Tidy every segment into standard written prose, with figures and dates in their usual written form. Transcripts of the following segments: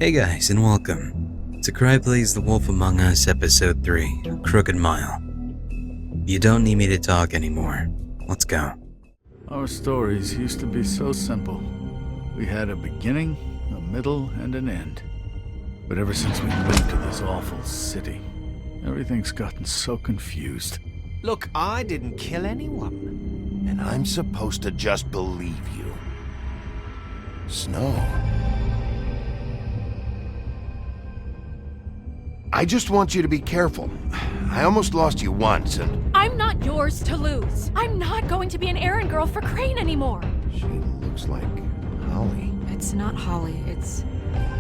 Hey guys, and welcome to Cry Plays The Wolf Among Us Episode 3, Crooked Mile. You don't need me to talk anymore. Let's go. Our stories used to be so simple. We had a beginning, a middle, and an end. But ever since we moved to this awful city, everything's gotten so confused. Look, I didn't kill anyone. And I'm supposed to just believe you. Snow. I just want you to be careful. I almost lost you once, and... I'm not yours to lose. I'm not going to be an errand girl for Crane anymore. She looks like Holly. It's not Holly, it's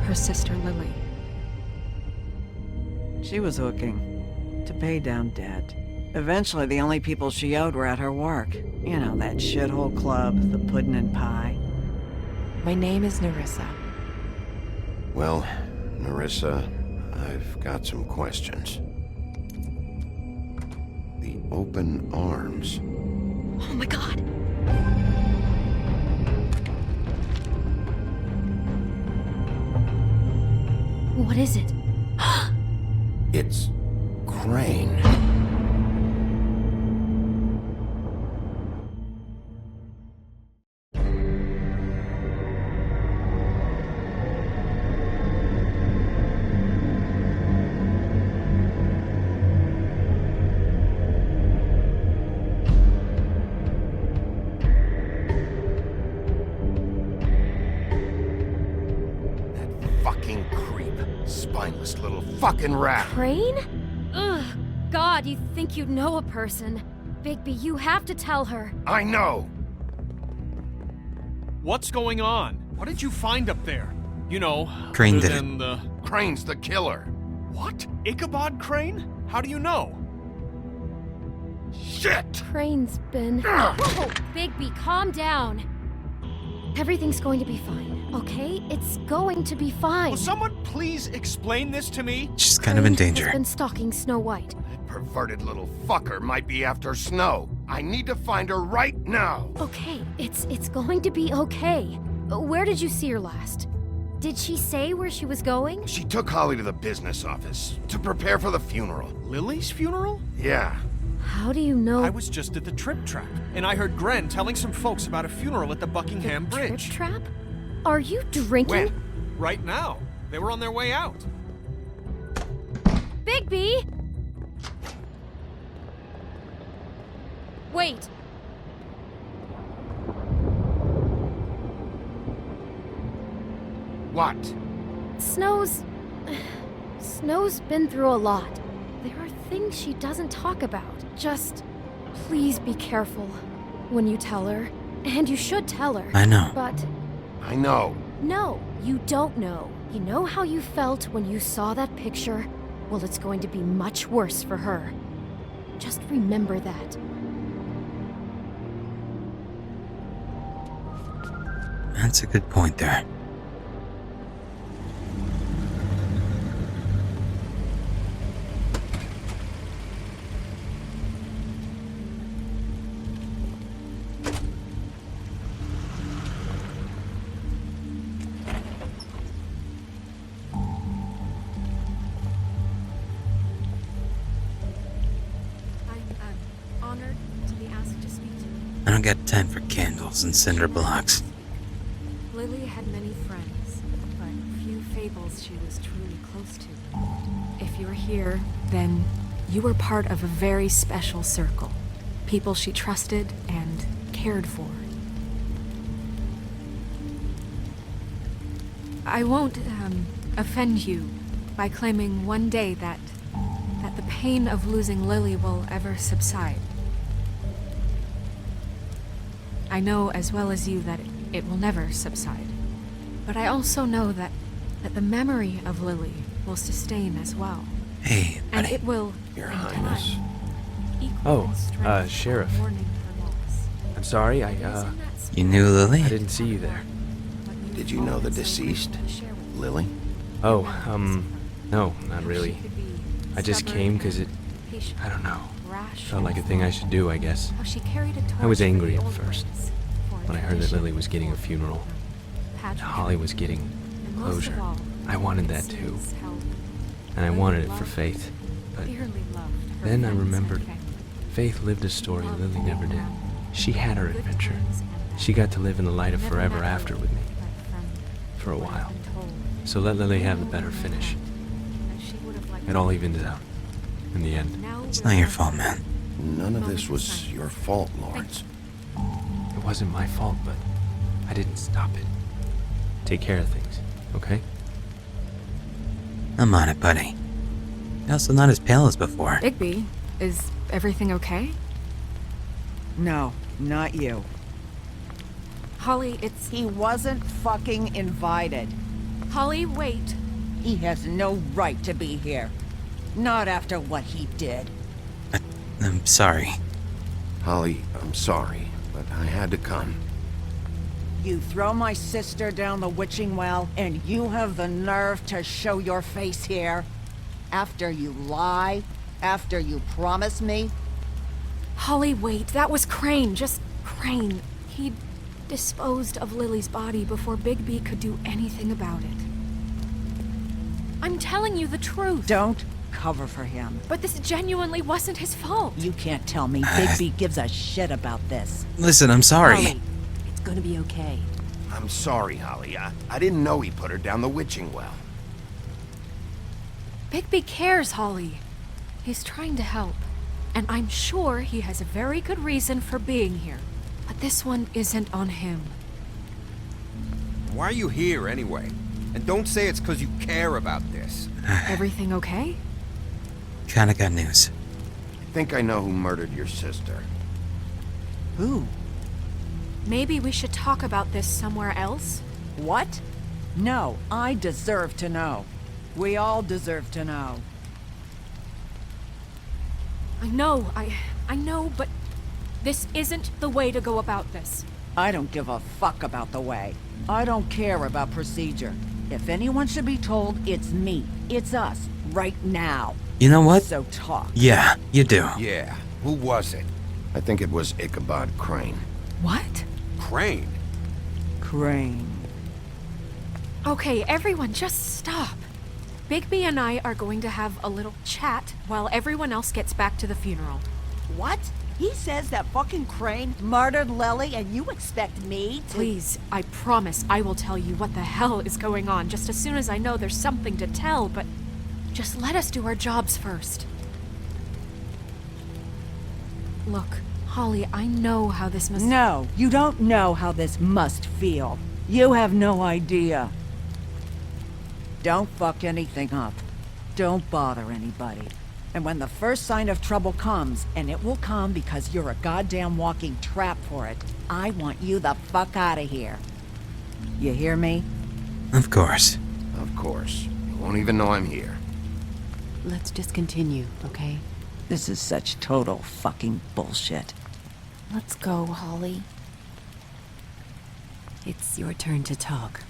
her sister Lily. She was hooking to pay down debt. Eventually, the only people she owed were at her work. You know, that shithole club, the pudding and pie. My name is Nerissa. Well, Nerissa, I've got some questions. The open arms. Oh my god. What is it? It's Crane. Fucking creep. Spineless little fucking rat. Crane? Ugh. God, you think you know a person. Bigby, you have to tell her. I know. What's going on? What did you find up there? You know, Crane other did it. than the... Crane's the killer. What? Ichabod Crane? How do you know? Shit! Crane's been... Whoa! Bigby, calm down. Everything's going to be fine, okay? It's going to be fine. Will someone please explain this to me? She's kind of in Crane danger. has been stalking Snow White. That perverted little fucker might be after Snow. I need to find her right now. Okay, it's going to be okay. Where did you see her last? Did she say where she was going? She took Holly to the business office to prepare for the funeral. Lily's funeral? Yeah. How do you know? I was just at the Trip Trap, and I heard Gren telling some folks about a funeral at the Buckingham Trip Bridge. Trap? Are you drinking? When? Right now. They were on their way out. Bigby! Wait. What? Snow's been through a lot. There are things she doesn't talk about. Just please be careful when you tell her. And you should tell her. I know. But I know. no, you don't know. You know how you felt when you saw that picture? Well, it's going to be much worse for her. Just remember that. That's a good point there. I'm honored to be asked to speak to you. I don't got time for candles and cinder blocks. Lily had many friends, but few fables she was truly close to. If you're here, then you were part of a very special circle. People she trusted and cared for. I won't, offend you by claiming one day that the pain of losing Lily will ever subside. I know as well as you that it will never subside. But I also know that the memory of Lily will sustain as well. Hey, And buddy. it will, Your in Highness. time, equal Oh, the strength of Sheriff. mourning her loss. I'm sorry, It is in that You knew Lily? I didn't see you there. what you've Did you know the always so deceased? wanted to share with me. Lily? Oh, no, not How really. she could be I just stubborn came 'cause and it- patient, I don't know. rash Felt like a and thing I should do, I guess. how she carried a torch I was for the angry at old first, ways, for when I heard that tradition, Lily was getting a funeral. pageantry, Holly was getting and most closure. of all, I wanted that too. And I wanted it for Faith. But then I remembered Faith lived a story Lily never did. She had her adventure. She got to live in the light of forever after with me. For a while. So let Lily have the better finish. It all evens out. In the end. It's not your fault, man. None of this was your fault, Lawrence. It wasn't my fault, but I didn't stop it. Take care of things, okay? I'm on it, buddy. You're also not as pale as before. Bigby, is everything okay? No, not you. Holly, it's... He wasn't fucking invited. Holly, wait. He has no right to be here. Not after what he did. I'm sorry. Holly, I'm sorry, but I had to come. You throw my sister down the witching well, and you have the nerve to show your face here? After you lie? After you promise me? Holly, wait. That was Crane. Just Crane. He disposed of Lily's body before Bigby could do anything about it. I'm telling you the truth. Don't cover for him. But this genuinely wasn't his fault. You can't tell me Bigby gives a shit about this. Listen, I'm sorry. Holly, it's gonna be okay. I'm sorry, Holly. I didn't know he put her down the witching well. Bigby cares, Holly. He's trying to help. And I'm sure he has a very good reason for being here. But this one isn't on him. Why are you here, anyway? And don't say it's because you care about this. Everything okay? Kinda got news. I think I know who murdered your sister. Who? Maybe we should talk about this somewhere else? What? No, I deserve to know. We all deserve to know. I know, but this isn't the way to go about this. I don't give a fuck about the way. I don't care about procedure. If anyone should be told, it's me. It's us. Right now. You know what? So talk. Yeah, you do. Yeah, who was it? I think it was Ichabod Crane. What? Crane. Crane. Okay, everyone, just stop. Bigby and I are going to have a little chat while everyone else gets back to the funeral. What? He says that fucking Crane murdered Lily and you expect me to— Please, I promise I will tell you what the hell is going on just as soon as I know there's something to tell, but just let us do our jobs first. Look, Holly, I know how this must— No, you don't know how this must feel. You have no idea. Don't fuck anything up. Don't bother anybody. And when the first sign of trouble comes, and it will come because you're a goddamn walking trap for it, I want you the fuck out of here. You hear me? Of course. Of course. You won't even know I'm here. Let's just continue, okay? This is such total fucking bullshit. Let's go, Holly. It's your turn to talk.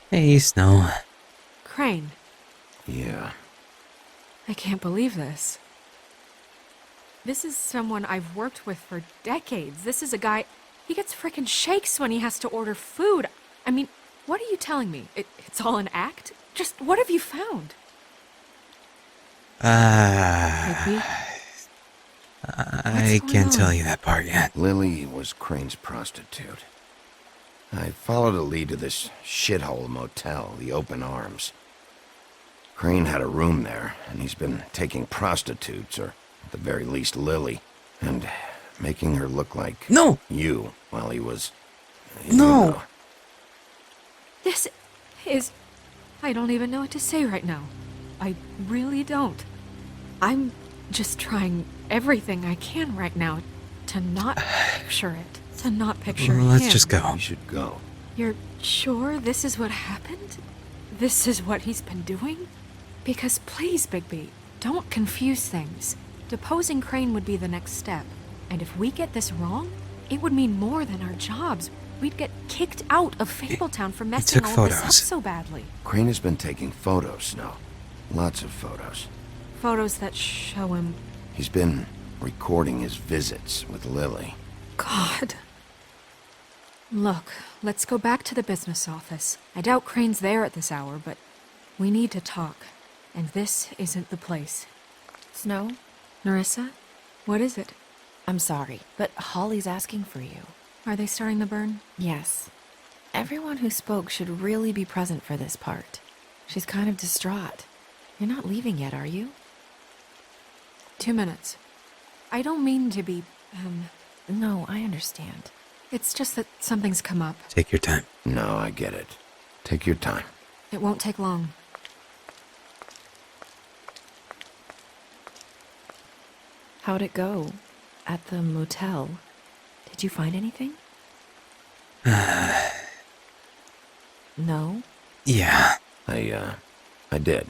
Hey, Snow. Crane, Yeah. I can't believe this. This is someone I've worked with for decades. This is a guy, he gets frickin' shakes when he has to order food. I mean, what are you telling me? It's all an act? Just what have you found? Bigby? I can't tell you that part yet. Lily was Crane's prostitute. I followed a lead to this shithole motel, the Open Arms. Crane had a room there, and he's been taking prostitutes, or at the very least Lily, and making her look like you while he was... you know. This is... I don't even know what to say right now. I really don't. I'm just trying everything I can right now to not picture it. To not picture him. Let's just go. We should go. You're sure this is what happened? This is what he's been doing? Because please, Bigby, don't confuse things. Deposing Crane would be the next step. And if we get this wrong, it would mean more than our jobs. We'd get kicked out of Fabletown for messing took all this up photos. so badly. Crane has been taking photos, Snow. Lots of photos. Photos that show him. He's been recording his visits with Lily. God. Look, let's go back to the business office. I doubt Crane's there at this hour, but we need to talk. And this isn't the place. Snow? Nerissa? What is it? I'm sorry, but Holly's asking for you. Are they starting the burn? Yes. Everyone who spoke should really be present for this part. She's kind of distraught. You're not leaving yet, are you? 2 minutes. I don't mean to be, No, I understand. It's just that something's come up. Take your time. No, I get it. Take your time. It won't take long. How'd it go? At the motel? Did you find anything? No? Yeah. I did.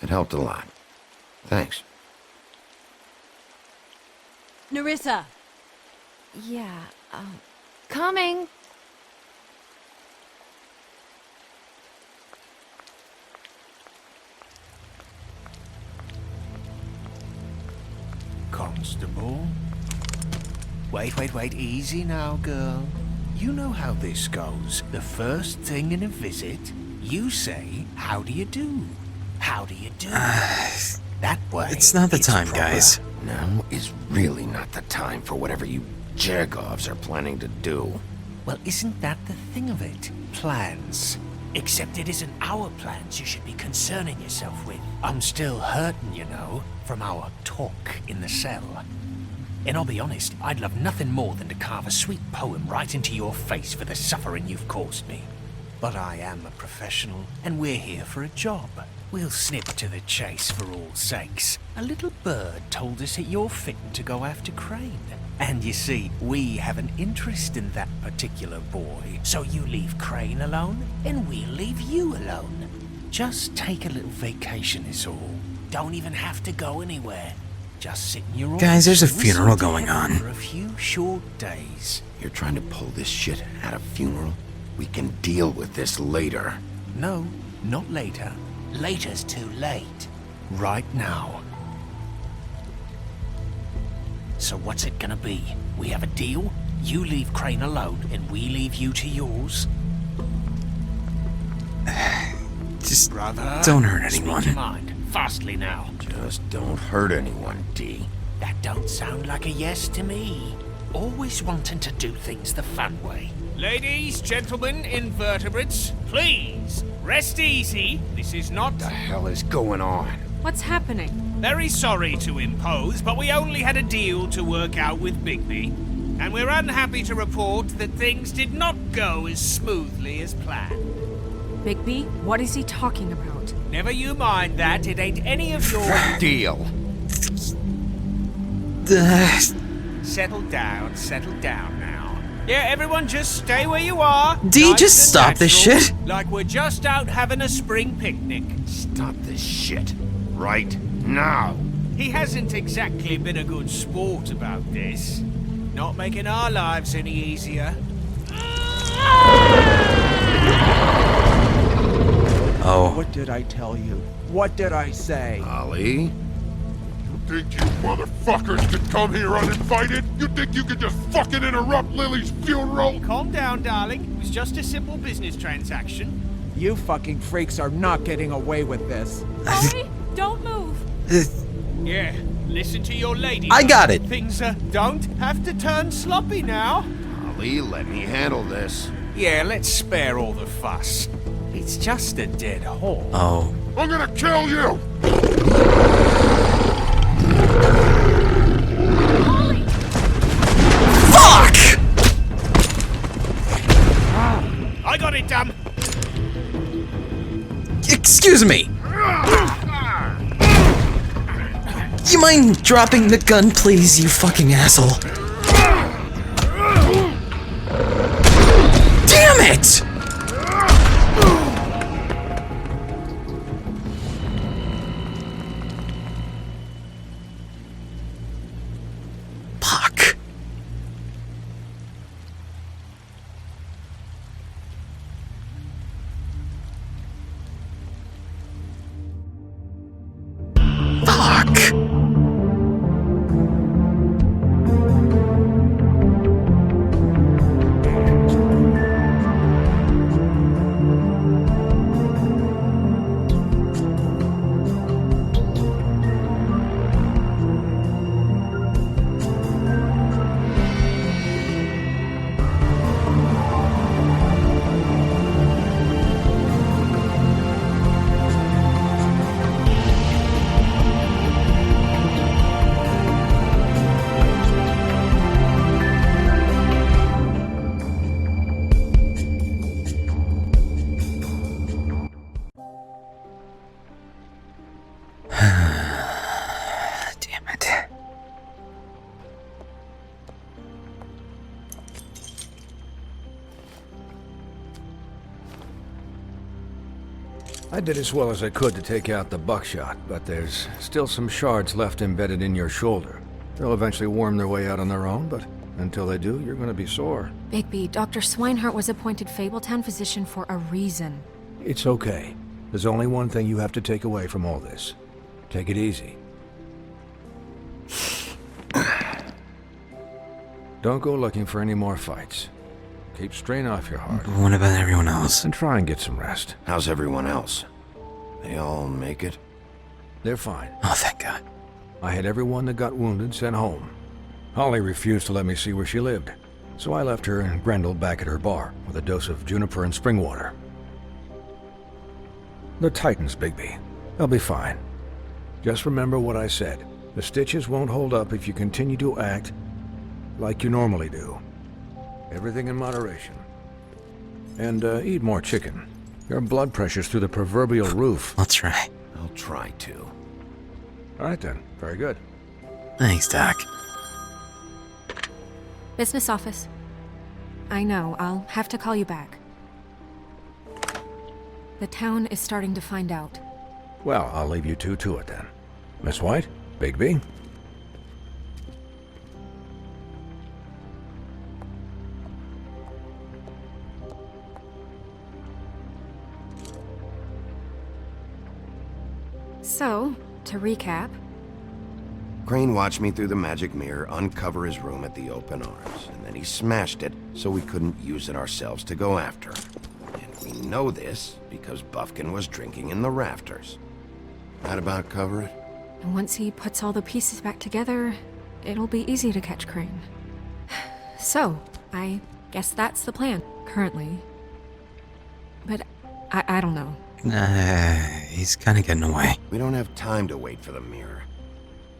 It helped a lot. Thanks. Nerissa! Yeah, Coming! Constable? Wait, easy now, girl. You know how this goes. The first thing in a visit, you say, how do you do? How do you do? That way. It's not the time, proper. guys. Now is really not the time for whatever you Jergovs are planning to do. Well, isn't that the thing of it? Plans. Except it isn't our plans you should be concerning yourself with. I'm still hurting, you know, from our talk in the cell. And I'll be honest, I'd love nothing more than to carve a sweet poem right into your face for the suffering you've caused me. But I am a professional, and we're here for a job. We'll snip to the chase for all sakes. A little bird told us that you're fitting to go after Crane. And you see, we have an interest in that particular boy. So you leave Crane alone, and we'll leave you alone. Just take a little vacation is all. Don't even have to go anywhere. Just sit in your Guys, there's a office and funeral listen to going him on. For a few short days. You're trying to pull this shit at a funeral? We can deal with this later. No, not later. Later's too late. Right now. So what's it gonna be? We have a deal? You leave Crane alone, and we leave you to yours? Just Brother, don't hurt speak anyone. your mind. Fastly now. Just don't hurt anyone, D. That don't sound like a yes to me. Always wanting to do things the fun way. Ladies, gentlemen, invertebrates, please, rest easy. This is not... What the hell is going on? What's happening? Very sorry to impose, but we only had a deal to work out with Bigby. And we're unhappy to report that things did not go as smoothly as planned. Bigby, what is he talking about? Never you mind that, it ain't any of your... Deal. Settle down now. Yeah, everyone just stay where you are. D, Nice just and stop this natural, shit. Like we're just out having a spring picnic. Stop this shit. Right now. He hasn't exactly been a good sport about this. Not making our lives any easier. Oh. What did I tell you? What did I say? Ollie? You think you motherfuckers could come here uninvited? You think you could just fucking interrupt Lily's funeral? Calm down, darling. It was just a simple business transaction. You fucking freaks are not getting away with this. Holly, don't move. Yeah, listen to your lady. I got it. Things don't have to turn sloppy now. Ollie, let me handle this. Yeah, let's spare all the fuss. It's just a dead horse. Oh. I'm gonna kill you! Holly! Fuck! I got it, damn. Excuse me. You mind dropping the gun, please, you fucking asshole? Damn it! Fuck. Fuck. I did as well as I could to take out the buckshot, but there's still some shards left embedded in your shoulder. They'll eventually worm their way out on their own, but until they do, you're gonna be sore. Bigby, Dr. Swinehart was appointed Fabletown physician for a reason. It's okay. There's only one thing you have to take away from all this. Take it easy. Don't go looking for any more fights. Keep strain off your heart. But what about everyone else? And try and get some rest. How's everyone else? They all make it? They're fine. Oh, thank God. I had everyone that got wounded sent home. Holly refused to let me see where she lived, so I left her and Grendel back at her bar with a dose of juniper and spring water. They're Titans, Bigby. They'll be fine. Just remember what I said. The stitches won't hold up if you continue to act like you normally do. Everything in moderation. And eat more chicken. Your blood pressure's through the proverbial roof. I'll try. I'll try to. All right then. Very good. Thanks, Doc. Business office. I know, I'll have to call you back. The town is starting to find out. Well, I'll leave you two to it then. Miss White, Bigby. So, to recap... Crane watched me through the magic mirror uncover his room at the open arms, and then he smashed it so we couldn't use it ourselves to go after him. And we know this because Buffkin was drinking in the rafters. That about cover it? And once he puts all the pieces back together, it'll be easy to catch Crane. So, I guess that's the plan, currently. But I don't know. He's kind of getting away. We don't have time to wait for the mirror.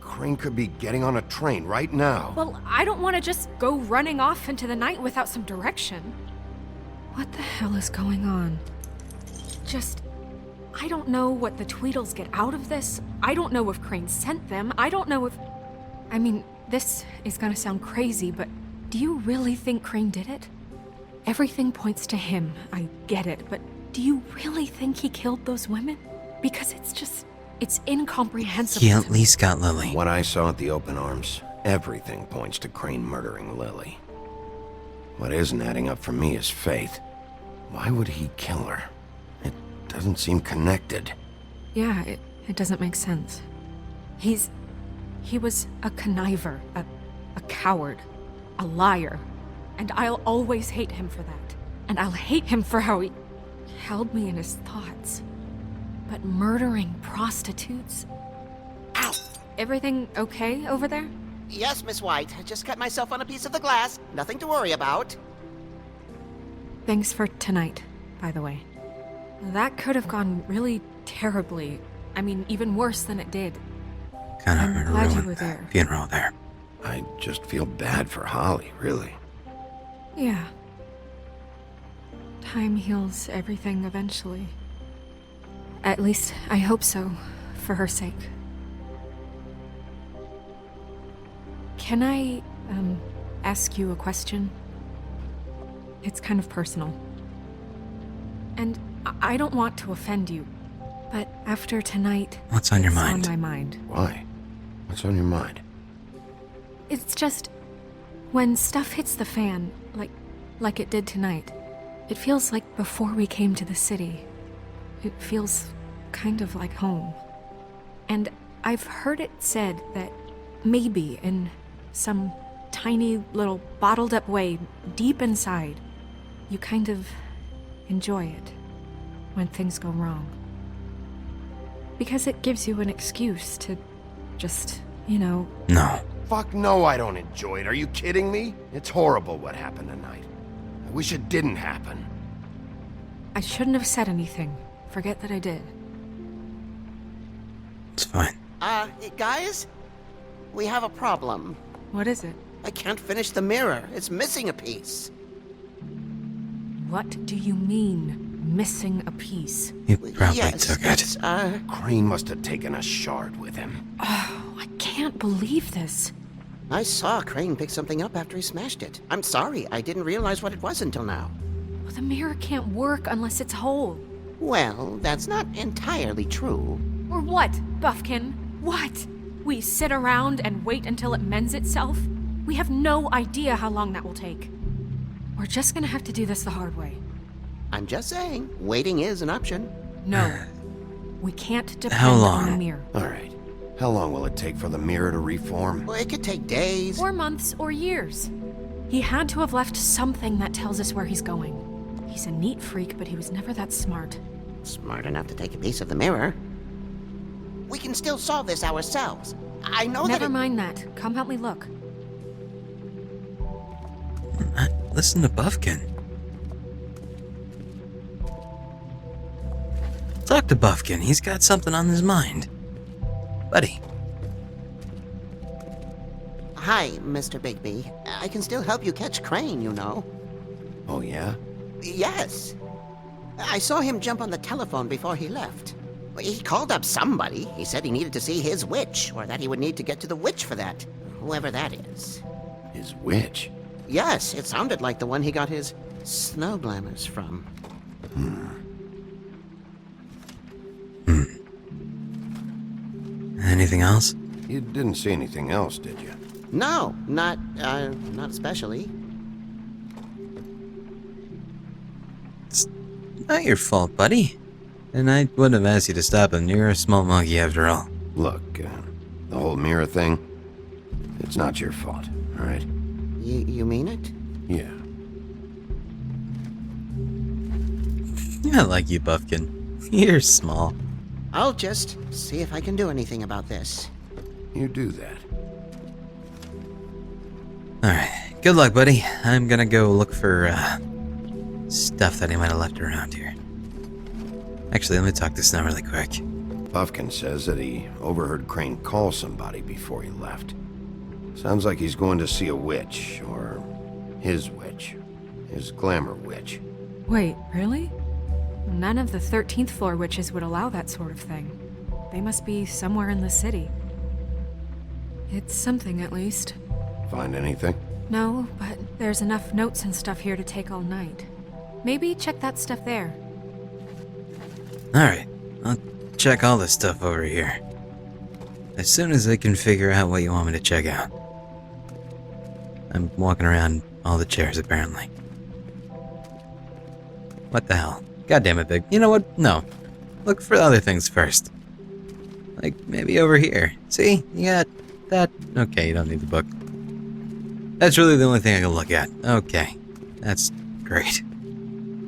Crane could be getting on a train right now. Well, I don't want to just go running off into the night without some direction. What the hell is going on? I don't know what the Tweedles get out of this. I don't know if Crane sent them. I don't know if... I mean, this is gonna sound crazy, but do you really think Crane did it? Everything points to him, I get it, but do you really think he killed those women? Because it's incomprehensible. He at least got Lily. What I saw at the open arms, everything points to Crane murdering Lily. What isn't adding up for me is Faith. Why would he kill her? It doesn't seem connected. Yeah, it doesn't make sense. He was a conniver, a coward, a liar. And I'll always hate him for that. And I'll hate him for how he held me in his thoughts. But murdering prostitutes? Ow! Everything okay over there? Yes, Miss White. I just cut myself on a piece of the glass. Nothing to worry about. Thanks for tonight, by the way. That could have gone really terribly. I mean, even worse than it did. Kind of glad you ruined were the there. funeral there. I just feel bad for Holly, really. Yeah. Time heals everything eventually. At least, I hope so, for her sake. Can I, ask you a question? It's kind of personal. And I don't want to offend you, but after tonight... What's on your it's mind? on my mind. Why? What's on your mind? It's just... when stuff hits the fan, like it did tonight, it feels like before we came to the city. It feels kind of like home. And I've heard it said that maybe in some tiny little bottled up way deep inside, you kind of enjoy it when things go wrong. Because it gives you an excuse to just, No. Fuck no, I don't enjoy it. Are you kidding me? It's horrible what happened tonight. I wish it didn't happen. I shouldn't have said anything. Forget that I did. It's fine. Guys? We have a problem. What is it? I can't finish the mirror. It's missing a piece. What do you mean, missing a piece? You probably took it. It's, Crane must have taken a shard with him. Oh, I can't believe this. I saw Crane pick something up after he smashed it. I'm sorry, I didn't realize what it was until now. The mirror can't work unless it's whole. Well, that's not entirely true. Or what, Buffkin? What? We sit around and wait until it mends itself? We have no idea how long that will take. We're just gonna have to do this the hard way. I'm just saying, waiting is an option. No. We can't depend How long? on the mirror. Alright. How long will it take for the mirror to reform? Well, it could take days. Or months, or years. He had to have left something that tells us where he's going. He's a neat freak, but he was never that smart. Smart enough to take a piece of the mirror. We can still solve this ourselves. I know Never that mind that. Come help me look. Listen to Buffkin. Talk to Buffkin. He's got something on his mind. Buddy. Hi, Mr. Bigby. I can still help you catch Crane, you know. Oh, yeah? Yes. I saw him jump on the telephone before he left. He called up somebody. He said he needed to see his witch, or that he would need to get to the witch for that. Whoever that is. His witch? Yes, it sounded like the one he got his snow glamours from. Anything else? You didn't see anything else, did you? No, not especially. It's not your fault, buddy. And I wouldn't have asked you to stop him. You're a small monkey after all. Look, the whole mirror thing, it's not your fault, alright? You mean it? Yeah. I like you, Buffkin. You're small. I'll just see if I can do anything about this. You do that. Alright, good luck, buddy. I'm gonna go look for, stuff that he might have left around here. Actually, let me talk this now really quick. Buffkin says that he overheard Crane call somebody before he left. Sounds like he's going to see a witch, or his witch. His glamour witch. Wait, really? None of the 13th floor witches would allow that sort of thing. They must be somewhere in the city. It's something, at least. Find anything? No, but there's enough notes and stuff here to take all night. Maybe check that stuff there. Alright, I'll check all this stuff over here. As soon as I can figure out what you want me to check out. I'm walking around all the chairs, apparently. What the hell? God damn it, Big. You know what? No. Look for other things first. Like, maybe over here. See? You got that. Okay, you don't need the book. That's really the only thing I can look at. Okay. That's great.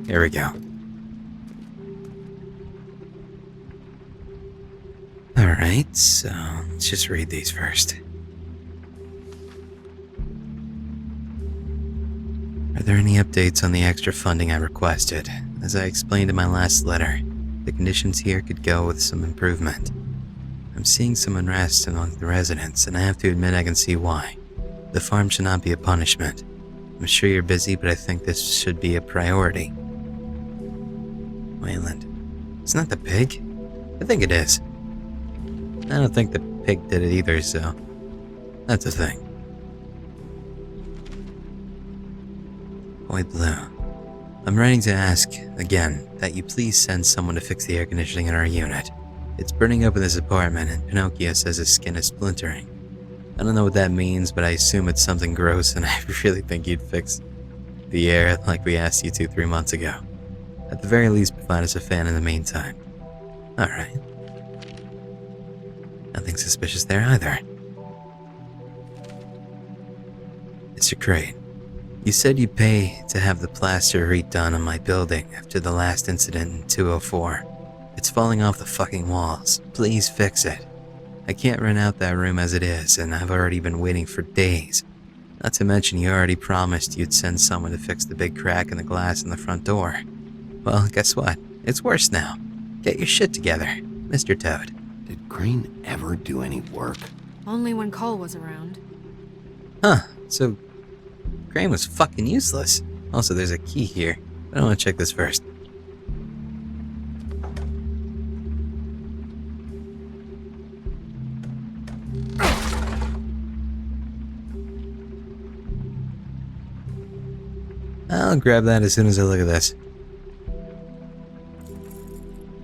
Here we go. Alright, so let's just read these first. Are there any updates on the extra funding I requested? As I explained in my last letter, the conditions here could go with some improvement. I'm seeing some unrest among the residents, and I have to admit I can see why. The farm should not be a punishment. I'm sure you're busy, but I think this should be a priority. Wayland. It's not the pig? I think it is. I don't think the pig did it either, so that's a thing. Boy Blue. I'm writing to ask, again, that you please send someone to fix the air conditioning in our unit. It's burning up in this apartment, and Pinocchio says his skin is splintering. I don't know what that means, but I assume it's something gross, and I really think you'd fix the air like we asked you to 3 months ago. At the very least, provide us a fan in the meantime. Alright. Nothing suspicious there either. Mr. Crane, you said you'd pay to have the plaster redone on my building after the last incident in 204. It's falling off the fucking walls. Please fix it. I can't rent out that room as it is, and I've already been waiting for days. Not to mention you already promised you'd send someone to fix the big crack in the glass in the front door. Well, guess what? It's worse now. Get your shit together, Mr. Toad. Did Crane ever do any work? Only when Cole was around. Huh, so Crane was fucking useless. Also, there's a key here, but I want to check this first. I'll grab that as soon as I look at this.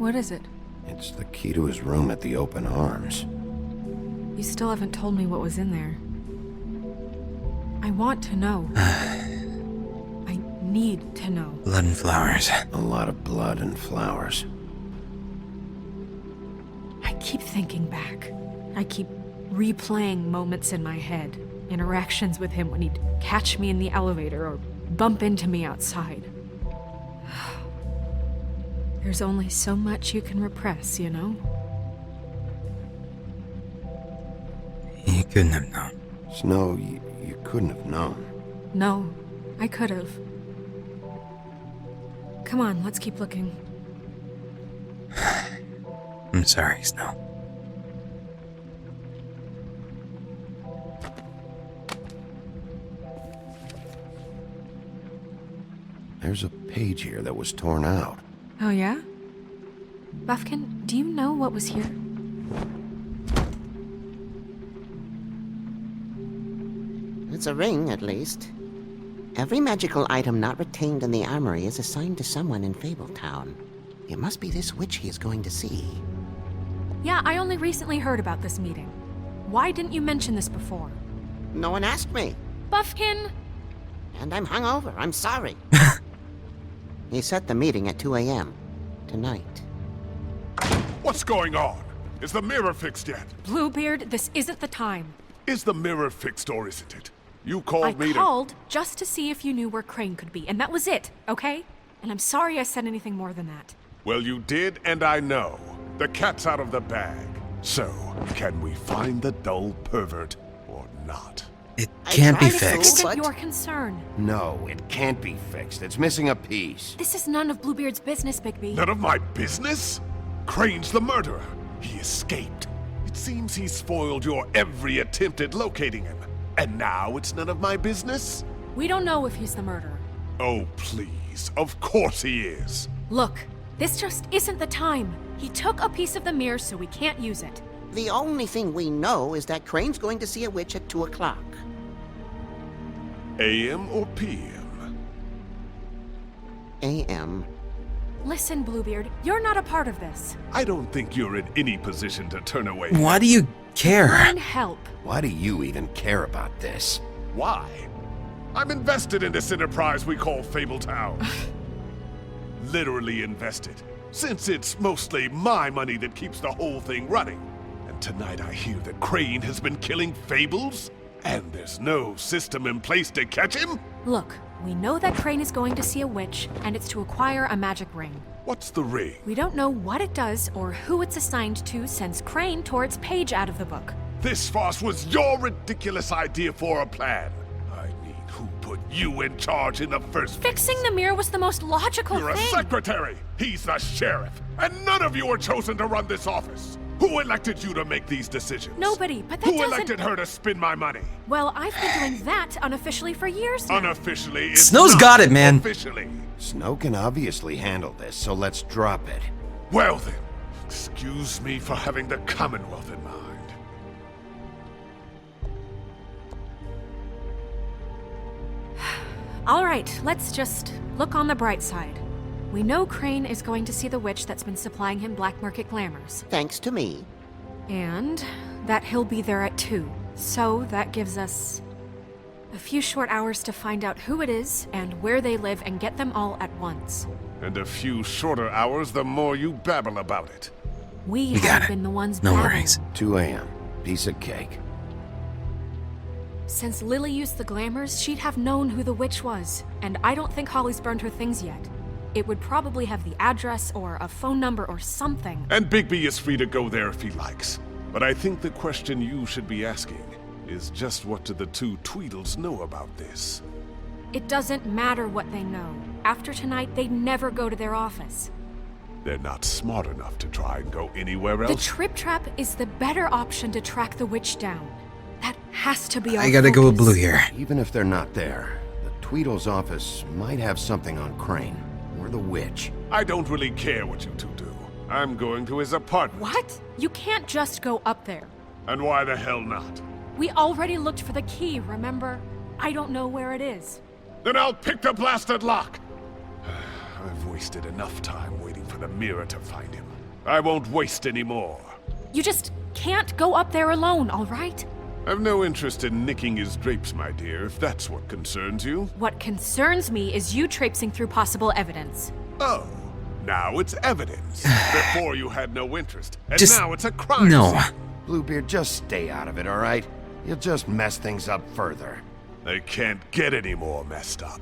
What is it? It's the key to his room at the Open Arms. You still haven't told me what was in there. I want to know. I need to know. Blood and flowers. A lot of blood and flowers. I keep thinking back. I keep replaying moments in my head. Interactions with him when he'd catch me in the elevator or bump into me outside. There's only so much you can repress, you know? You couldn't have known. Snow, you couldn't have known. No, I could have. Come on, let's keep looking. I'm sorry, Snow. There's a page here that was torn out. Oh yeah? Buffkin, do you know what was here? It's a ring, at least. Every magical item not retained in the armory is assigned to someone in Fabletown. It must be this witch he is going to see. Yeah, I only recently heard about this meeting. Why didn't you mention this before? No one asked me. Buffkin! And I'm hungover. I'm sorry. He set the meeting at 2 a.m. tonight. What's going on? Is the mirror fixed yet? Bluebeard, this isn't the time. Is the mirror fixed or isn't it? You called me I called just to see if you knew where Crane could be, and that was it, okay? And I'm sorry I said anything more than that. Well, you did, and I know. The cat's out of the bag. So, can we find the dull pervert or not? It can't be This fixed. isn't your concern. No, it can't be fixed. It's missing a piece. This is none of Bluebeard's business, Bigby. None of my business? Crane's the murderer. He escaped. It seems he spoiled your every attempt at locating him. And now it's none of my business? We don't know if he's the murderer. Oh, please. Of course he is. Look, this just isn't the time. He took a piece of the mirror, so we can't use it. The only thing we know is that Crane's going to see a witch at 2 o'clock. AM or PM? AM. Listen, Bluebeard, you're not a part of this. I don't think you're in any position to turn away. Why do you care? Find help. Why do you even care about this? Why? I'm invested in this enterprise we call Fabletown. Literally invested. Since it's mostly my money that keeps the whole thing running. And tonight I hear that Crane has been killing Fables? And there's no system in place to catch him? Look, we know that Crane is going to see a witch, and it's to acquire a magic ring. What's the ring? We don't know what it does or who it's assigned to since Crane tore its page out of the book. This farce was your ridiculous idea for a plan. I mean, who put you in charge in the first place? Fixing the mirror was the most logical You're thing. a secretary. He's the sheriff. And none of you were chosen to run this office. Who elected you to make these decisions? Nobody, but that Who doesn't... elected her to spend my money? Well, I've been doing that unofficially for years now. Unofficially is Snow's not got it, man. Officially. Snow can obviously handle this, so let's drop it. Well then, excuse me for having the Commonwealth in mind. All right, let's just look on the bright side. We know Crane is going to see the witch that's been supplying him black market glamours. Thanks to me. And that he'll be there at 2. So that gives us a few short hours to find out who it is and where they live and get them all at once. And a few shorter hours, the more you babble about it. We got have it. been the ones No babbling. worries. 2 a.m. Piece of cake. Since Lily used the glamours, she'd have known who the witch was. And I don't think Holly's burned her things yet. It would probably have the address or a phone number or something. And Bigby is free to go there if he likes. But I think the question you should be asking is just what do the two Tweedles know about this? It doesn't matter what they know. After tonight, they'd never go to their office. They're not smart enough to try and go anywhere The else. Trip Trap is the better option to track the witch down. That has to be our I gotta go with focus. Blue here. Even if they're not there, the Tweedle's office might have something on Crane. Or the witch. I don't really care what you two do. I'm going to his apartment. What? You can't just go up there. And why the hell not? We already looked for the key, remember? I don't know where it is. Then I'll pick the blasted lock. I've wasted enough time waiting for the mirror to find him. I won't waste any more. You just can't go up there alone, all right? I've no interest in nicking his drapes, my dear, if that's what concerns you. What concerns me is you traipsing through possible evidence. Oh, now it's evidence. Before you had no interest, and Just- now it's a crime no. scene. Bluebeard, just stay out of it, all right? You'll just mess things up further. They can't get any more messed up.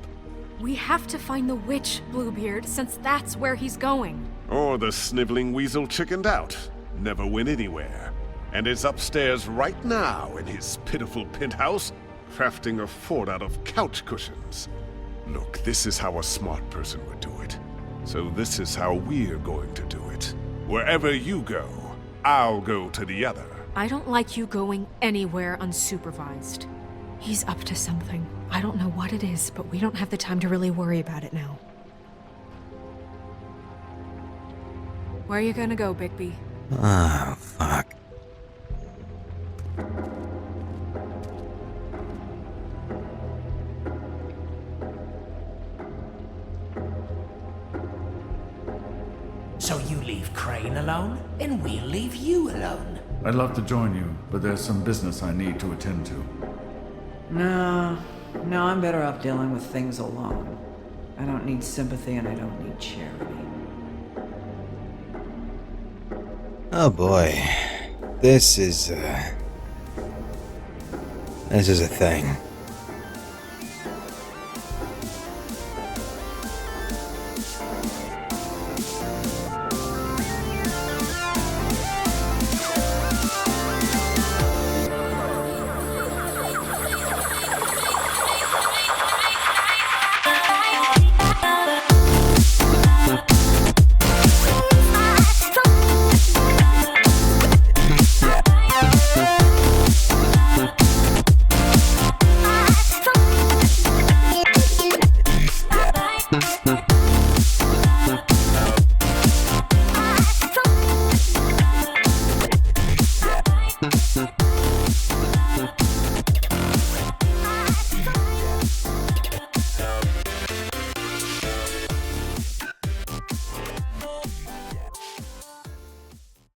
We have to find the witch, Bluebeard, since that's where he's going. Or the sniveling weasel chickened out. Never went anywhere. And is upstairs right now in his pitiful penthouse, crafting a fort out of couch cushions. Look, this is how a smart person would do it. So this is how we're going to do it. Wherever you go, I'll go to the other. I don't like you going anywhere unsupervised. He's up to something. I don't know what it is, but we don't have the time to really worry about it now. Where are you gonna go, Bigby? Oh, fuck. So you leave Crane alone, and we'll leave you alone. I'd love to join you, but there's some business I need to attend to. No, I'm better off dealing with things alone. I don't need sympathy and I don't need charity. Oh boy. This is a thing.